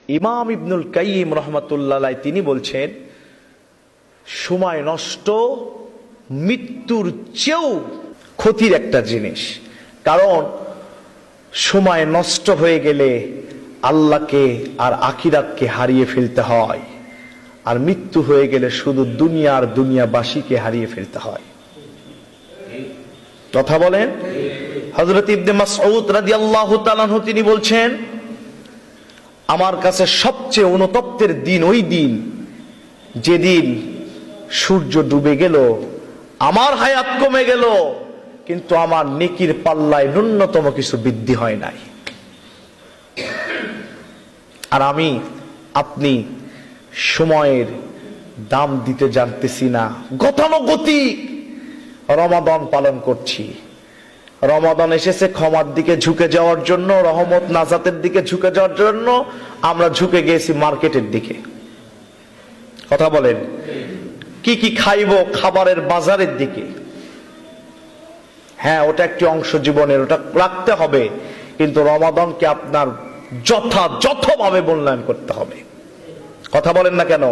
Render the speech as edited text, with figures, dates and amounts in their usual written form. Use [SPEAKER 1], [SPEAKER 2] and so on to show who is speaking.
[SPEAKER 1] ইমাম ইবনুল কাইয়িম রাহমাতুল্লাহ আলাইহি তিনি বলছেন, সময় নষ্ট মৃত্যুর চেয়েও ক্ষতির একটা জিনিস। কারণ সময় নষ্ট হয়ে গেলে আল্লাহকে আর আখিরাতকে হারিয়ে ফেলতে হয়, আর মৃত্যু হয়ে গেলে শুধু দুনিয়া আর দুনিয়াবাসীকে হারিয়ে ফেলতে হয়। কথা বলেন। হযরত ইবনে মাসউদ রাদিয়াল্লাহু তাআলা আনহু তিনি বলছেন, আমার কাছে সবচেয়ে অনুতপ্তের দিন ওই দিন যেদিন সূর্য ডুবে গেল, আমার হায়াত কমে গেল, কিন্তু আমার নেকির পাল্লায় ন্যূনতম কিছু বৃদ্ধি হয় নাই। আর আমি আপনি সময়ের দাম দিতে জানতেছি না। গতানুগতিক রমাদান পালন করছি। রমাদান এসেছে ক্ষমার দিকে ঝুঁকে যাওয়ার জন্য, রহমত নাজাতের দিকে ঝুঁকে যাওয়ার জন্য। আমরা ঝুঁকে গেছি মার্কেটের দিকে। কথা বলেন। কি কি খাইব, খাবারের বাজারের দিকে। হ্যাঁ, ওটা একটি অংশ জীবনের, ওটা রাখতে হবে, কিন্তু রমাদানকে আপনার যথাযথভাবে মূল্যায়ন করতে হবে। কথা বলেন না কেন?